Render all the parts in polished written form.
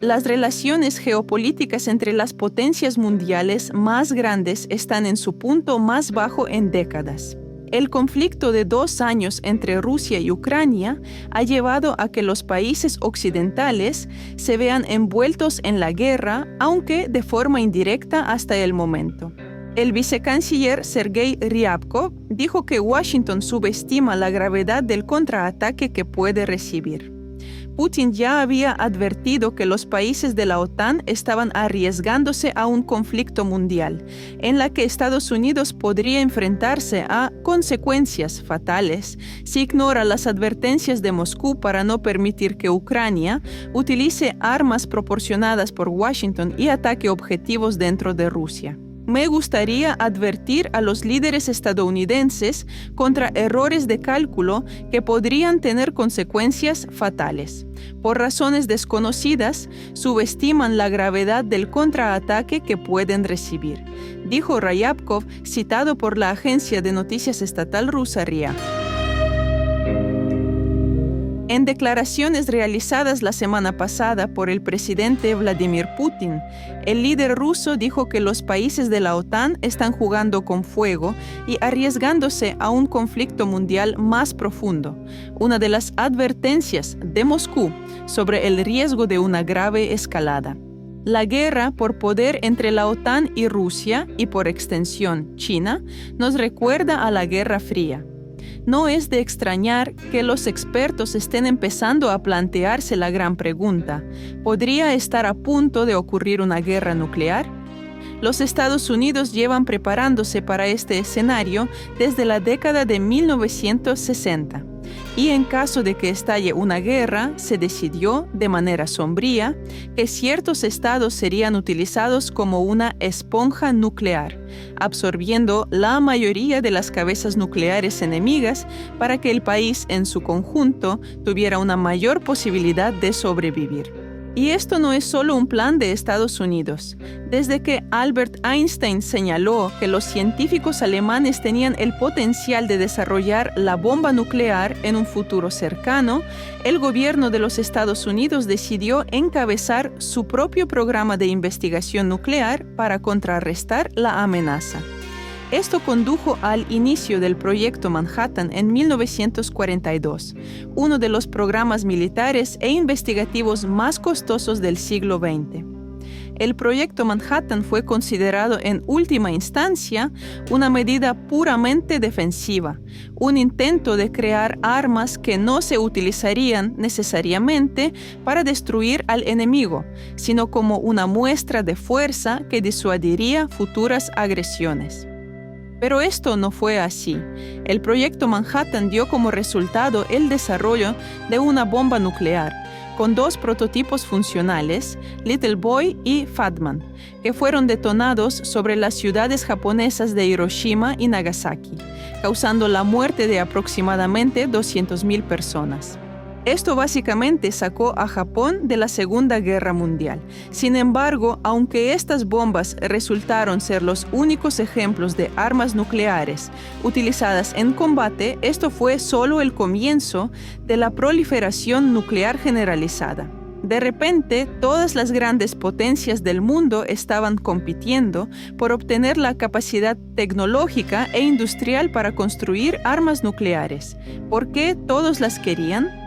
Las relaciones geopolíticas entre las potencias mundiales más grandes están en su punto más bajo en décadas. El conflicto de 2 años entre Rusia y Ucrania ha llevado a que los países occidentales se vean envueltos en la guerra, aunque de forma indirecta hasta el momento. El vicecanciller Sergei Ryabkov dijo que Washington subestima la gravedad del contraataque que puede recibir. Putin ya había advertido que los países de la OTAN estaban arriesgándose a un conflicto mundial, en la que Estados Unidos podría enfrentarse a consecuencias fatales si ignora las advertencias de Moscú para no permitir que Ucrania utilice armas proporcionadas por Washington y ataque objetivos dentro de Rusia. Me gustaría advertir a los líderes estadounidenses contra errores de cálculo que podrían tener consecuencias fatales. Por razones desconocidas, subestiman la gravedad del contraataque que pueden recibir, dijo Ryabkov, citado por la agencia de noticias estatal rusa RIA. En declaraciones realizadas la semana pasada por el presidente Vladimir Putin, el líder ruso dijo que los países de la OTAN están jugando con fuego y arriesgándose a un conflicto mundial más profundo, una de las advertencias de Moscú sobre el riesgo de una grave escalada. La guerra por poder entre la OTAN y Rusia, y por extensión China, nos recuerda a la Guerra Fría. No es de extrañar que los expertos estén empezando a plantearse la gran pregunta: ¿podría estar a punto de ocurrir una guerra nuclear? Los Estados Unidos llevan preparándose para este escenario desde la década de 1960. Y en caso de que estalle una guerra, se decidió, de manera sombría, que ciertos estados serían utilizados como una esponja nuclear, absorbiendo la mayoría de las cabezas nucleares enemigas para que el país en su conjunto tuviera una mayor posibilidad de sobrevivir. Y esto no es solo un plan de Estados Unidos. Desde que Albert Einstein señaló que los científicos alemanes tenían el potencial de desarrollar la bomba nuclear en un futuro cercano, el gobierno de los Estados Unidos decidió encabezar su propio programa de investigación nuclear para contrarrestar la amenaza. Esto condujo al inicio del Proyecto Manhattan en 1942, uno de los programas militares e investigativos más costosos del siglo XX. El Proyecto Manhattan fue considerado en última instancia una medida puramente defensiva, un intento de crear armas que no se utilizarían necesariamente para destruir al enemigo, sino como una muestra de fuerza que disuadiría futuras agresiones. Pero esto no fue así. El Proyecto Manhattan dio como resultado el desarrollo de una bomba nuclear, con 2 prototipos funcionales, Little Boy y Fat Man, que fueron detonados sobre las ciudades japonesas de Hiroshima y Nagasaki, causando la muerte de aproximadamente 200,000 personas. Esto básicamente sacó a Japón de la Segunda Guerra Mundial. Sin embargo, aunque estas bombas resultaron ser los únicos ejemplos de armas nucleares utilizadas en combate, esto fue solo el comienzo de la proliferación nuclear generalizada. De repente, todas las grandes potencias del mundo estaban compitiendo por obtener la capacidad tecnológica e industrial para construir armas nucleares. ¿Por qué todos las querían?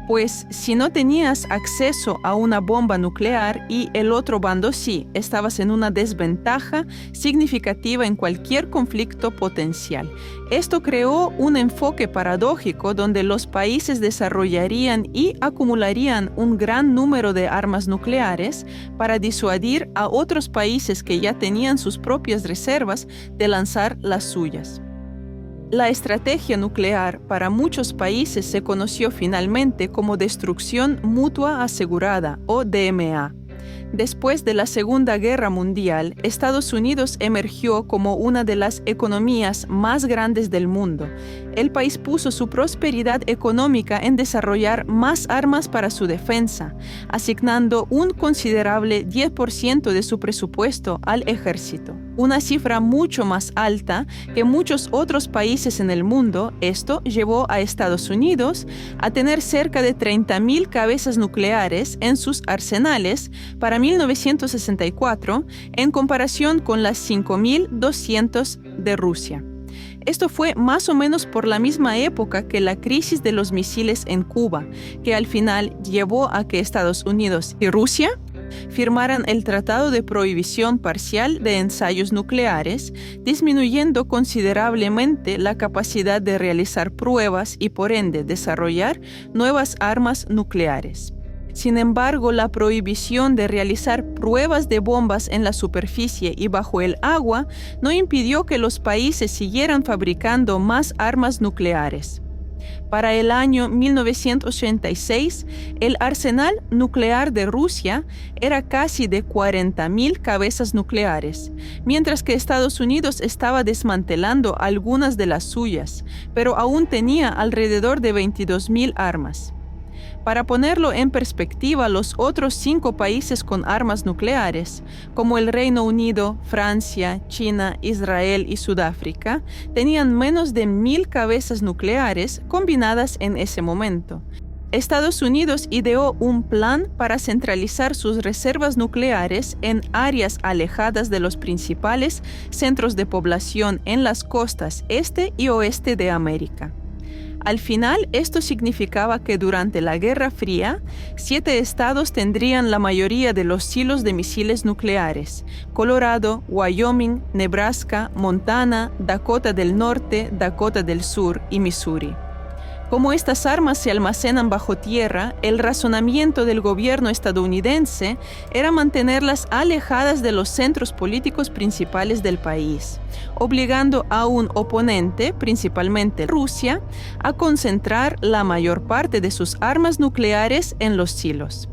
Pues si no tenías acceso a una bomba nuclear y el otro bando sí, estabas en una desventaja significativa en cualquier conflicto potencial. Esto creó un enfoque paradójico donde los países desarrollarían y acumularían un gran número de armas nucleares para disuadir a otros países que ya tenían sus propias reservas de lanzar las suyas. La estrategia nuclear para muchos países se conoció finalmente como destrucción mutua asegurada o DMA. Después de la Segunda Guerra Mundial, Estados Unidos emergió como una de las economías más grandes del mundo, El país puso su prosperidad económica en desarrollar más armas para su defensa, asignando un considerable 10% de su presupuesto al ejército. Una cifra mucho más alta que muchos otros países en el mundo. Esto llevó a Estados Unidos a tener cerca de 30.000 cabezas nucleares en sus arsenales para 1964, en comparación con las 5.200 de Rusia. Esto fue más o menos por la misma época que la crisis de los misiles en Cuba, que al final llevó a que Estados Unidos y Rusia firmaran el Tratado de Prohibición Parcial de Ensayos Nucleares, disminuyendo considerablemente la capacidad de realizar pruebas y por ende desarrollar nuevas armas nucleares. Sin embargo, la prohibición de realizar pruebas de bombas en la superficie y bajo el agua no impidió que los países siguieran fabricando más armas nucleares. Para el año 1986, el arsenal nuclear de Rusia era casi de 40.000 cabezas nucleares, mientras que Estados Unidos estaba desmantelando algunas de las suyas, pero aún tenía alrededor de 22.000 armas. Para ponerlo en perspectiva, los otros 5 países con armas nucleares, como el Reino Unido, Francia, China, Israel y Sudáfrica, tenían menos de 1.000 cabezas nucleares combinadas en ese momento. Estados Unidos ideó un plan para centralizar sus reservas nucleares en áreas alejadas de los principales centros de población en las costas este y oeste de América. Al final, esto significaba que durante la Guerra Fría, 7 estados tendrían la mayoría de los silos de misiles nucleares: Colorado, Wyoming, Nebraska, Montana, Dakota del Norte, Dakota del Sur y Missouri. Como estas armas se almacenan bajo tierra, el razonamiento del gobierno estadounidense era mantenerlas alejadas de los centros políticos principales del país, obligando a un oponente, principalmente Rusia, a concentrar la mayor parte de sus armas nucleares en los silos.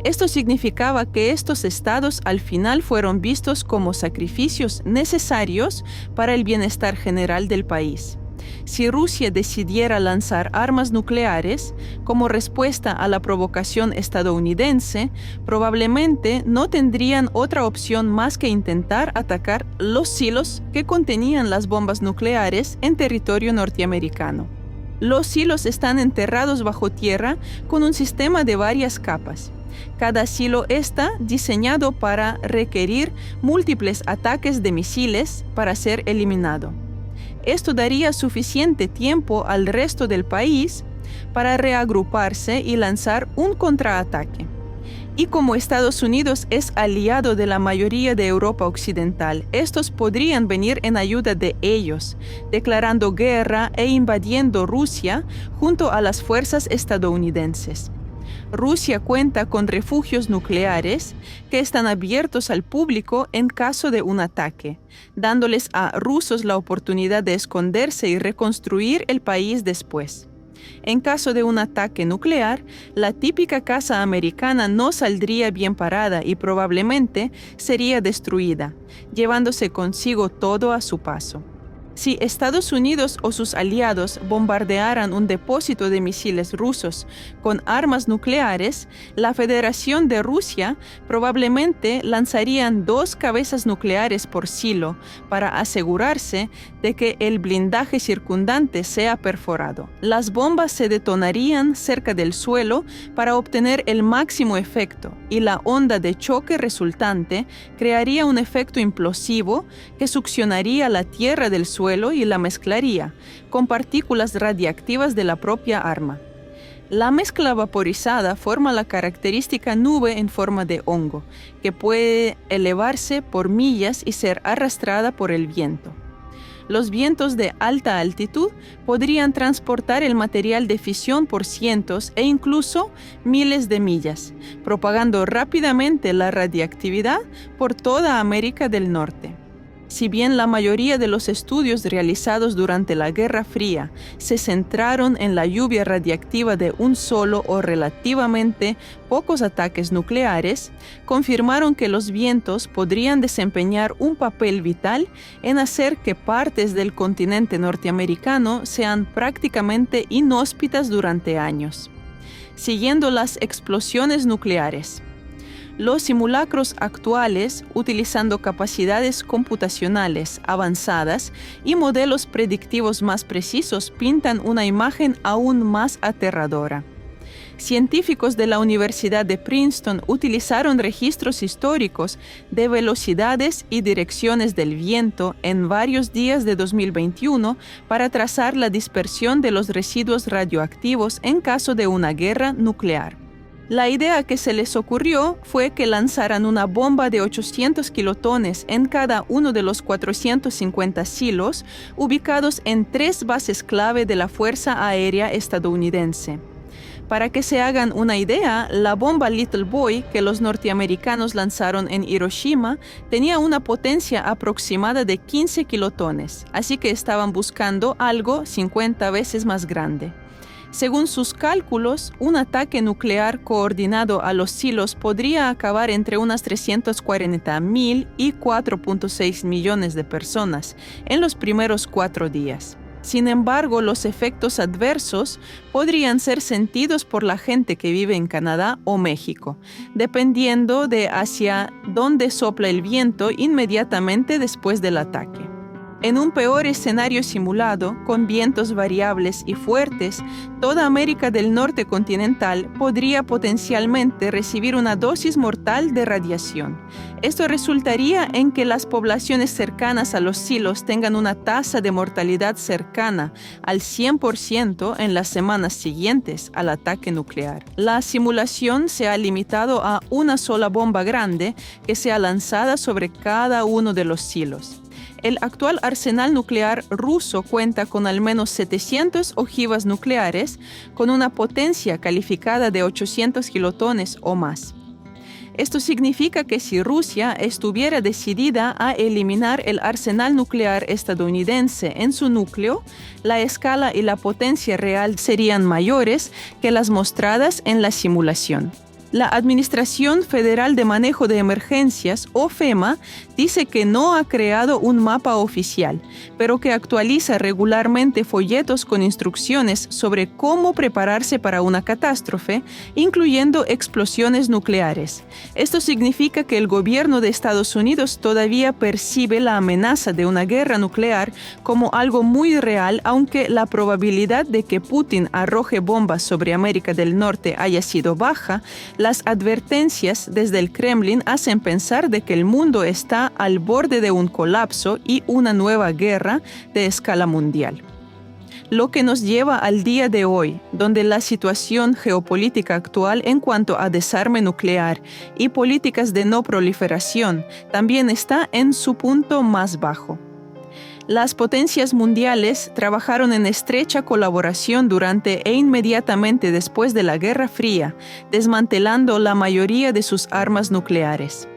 Esto significaba que estos estados al final fueron vistos como sacrificios necesarios para el bienestar general del país. Si Rusia decidiera lanzar armas nucleares como respuesta a la provocación estadounidense, probablemente no tendrían otra opción más que intentar atacar los silos que contenían las bombas nucleares en territorio norteamericano. Los silos están enterrados bajo tierra con un sistema de varias capas. Cada silo está diseñado para requerir múltiples ataques de misiles para ser eliminado. Esto daría suficiente tiempo al resto del país para reagruparse y lanzar un contraataque. Y como Estados Unidos es aliado de la mayoría de Europa Occidental, estos podrían venir en ayuda de ellos, declarando guerra e invadiendo Rusia junto a las fuerzas estadounidenses. Rusia cuenta con refugios nucleares que están abiertos al público en caso de un ataque, dándoles a rusos la oportunidad de esconderse y reconstruir el país después. En caso de un ataque nuclear, la típica casa americana no saldría bien parada y probablemente sería destruida, llevándose consigo todo a su paso. Si Estados Unidos o sus aliados bombardearan un depósito de misiles rusos con armas nucleares, la Federación de Rusia probablemente lanzarían 2 cabezas nucleares por silo para asegurarse de que el blindaje circundante sea perforado. Las bombas se detonarían cerca del suelo para obtener el máximo efecto, y la onda de choque resultante crearía un efecto implosivo que succionaría la tierra del suelo y la mezclaría con partículas radiactivas de la propia arma. La mezcla vaporizada forma la característica nube en forma de hongo, que puede elevarse por millas y ser arrastrada por el viento. Los vientos de alta altitud podrían transportar el material de fisión por cientos e incluso miles de millas, propagando rápidamente la radiactividad por toda América del Norte. Si bien la mayoría de los estudios realizados durante la Guerra Fría se centraron en la lluvia radiactiva de un solo o relativamente pocos ataques nucleares, confirmaron que los vientos podrían desempeñar un papel vital en hacer que partes del continente norteamericano sean prácticamente inhóspitas durante años. Siguiendo las explosiones nucleares. Los simulacros actuales, utilizando capacidades computacionales avanzadas y modelos predictivos más precisos, pintan una imagen aún más aterradora. Científicos de la Universidad de Princeton utilizaron registros históricos de velocidades y direcciones del viento en varios días de 2021 para trazar la dispersión de los residuos radioactivos en caso de una guerra nuclear. La idea que se les ocurrió fue que lanzaran una bomba de 800 kilotones en cada uno de los 450 silos ubicados en 3 bases clave de la Fuerza Aérea estadounidense. Para que se hagan una idea, la bomba Little Boy que los norteamericanos lanzaron en Hiroshima tenía una potencia aproximada de 15 kilotones, así que estaban buscando algo 50 veces más grande. Según sus cálculos, un ataque nuclear coordinado a los silos podría acabar entre unas 340,000 y 4.6 millones de personas en los primeros 4 días. Sin embargo, los efectos adversos podrían ser sentidos por la gente que vive en Canadá o México, dependiendo de hacia dónde sopla el viento inmediatamente después del ataque. En un peor escenario simulado, con vientos variables y fuertes, toda América del Norte continental podría potencialmente recibir una dosis mortal de radiación. Esto resultaría en que las poblaciones cercanas a los silos tengan una tasa de mortalidad cercana al 100% en las semanas siguientes al ataque nuclear. La simulación se ha limitado a una sola bomba grande que sea lanzada sobre cada uno de los silos. El actual arsenal nuclear ruso cuenta con al menos 700 ojivas nucleares con una potencia calificada de 800 kilotones o más. Esto significa que si Rusia estuviera decidida a eliminar el arsenal nuclear estadounidense en su núcleo, la escala y la potencia real serían mayores que las mostradas en la simulación. La Administración Federal de Manejo de Emergencias, o FEMA, dice que no ha creado un mapa oficial, pero que actualiza regularmente folletos con instrucciones sobre cómo prepararse para una catástrofe, incluyendo explosiones nucleares. Esto significa que el gobierno de Estados Unidos todavía percibe la amenaza de una guerra nuclear como algo muy real, aunque la probabilidad de que Putin arroje bombas sobre América del Norte haya sido baja. Las advertencias desde el Kremlin hacen pensar de que el mundo está al borde de un colapso y una nueva guerra de escala mundial. Lo que nos lleva al día de hoy, donde la situación geopolítica actual en cuanto a desarme nuclear y políticas de no proliferación también está en su punto más bajo. Las potencias mundiales trabajaron en estrecha colaboración durante e inmediatamente después de la Guerra Fría, desmantelando la mayoría de sus armas nucleares.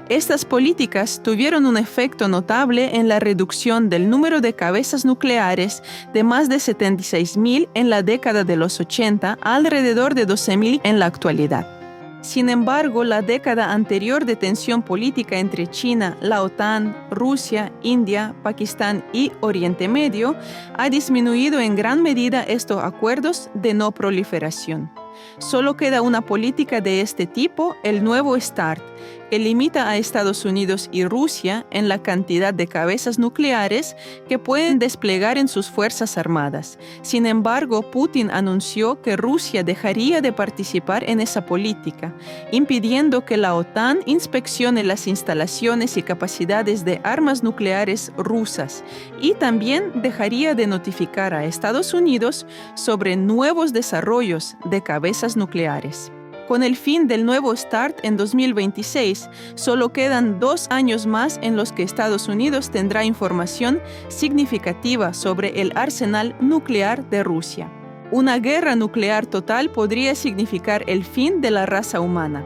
Estas políticas tuvieron un efecto notable en la reducción del número de cabezas nucleares de más de 76,000 en la década de los 80 a alrededor de 12,000 en la actualidad. Sin embargo, la década anterior de tensión política entre China, la OTAN, Rusia, India, Pakistán y Oriente Medio ha disminuido en gran medida estos acuerdos de no proliferación. Solo queda una política de este tipo, el Nuevo START, que limita a Estados Unidos y Rusia en la cantidad de cabezas nucleares que pueden desplegar en sus fuerzas armadas. Sin embargo, Putin anunció que Rusia dejaría de participar en esa política, impidiendo que la OTAN inspeccione las instalaciones y capacidades de armas nucleares rusas, y también dejaría de notificar a Estados Unidos sobre nuevos desarrollos de cabezas nucleares. Con el fin del Nuevo START en 2026, solo quedan 2 años más en los que Estados Unidos tendrá información significativa sobre el arsenal nuclear de Rusia. Una guerra nuclear total podría significar el fin de la raza humana.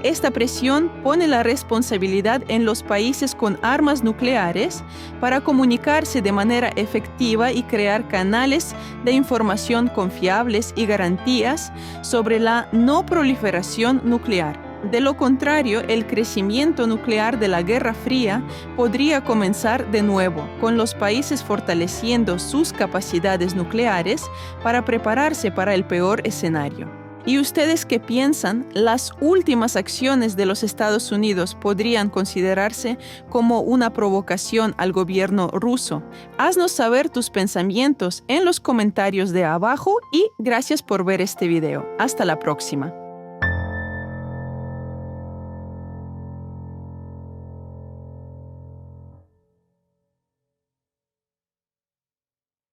Esta presión pone la responsabilidad en los países con armas nucleares para comunicarse de manera efectiva y crear canales de información confiables y garantías sobre la no proliferación nuclear. De lo contrario, el crecimiento nuclear de la Guerra Fría podría comenzar de nuevo, con los países fortaleciendo sus capacidades nucleares para prepararse para el peor escenario. ¿Y ustedes qué piensan? ¿Las últimas acciones de los Estados Unidos podrían considerarse como una provocación al gobierno ruso? Haznos saber tus pensamientos en los comentarios de abajo y gracias por ver este video. Hasta la próxima.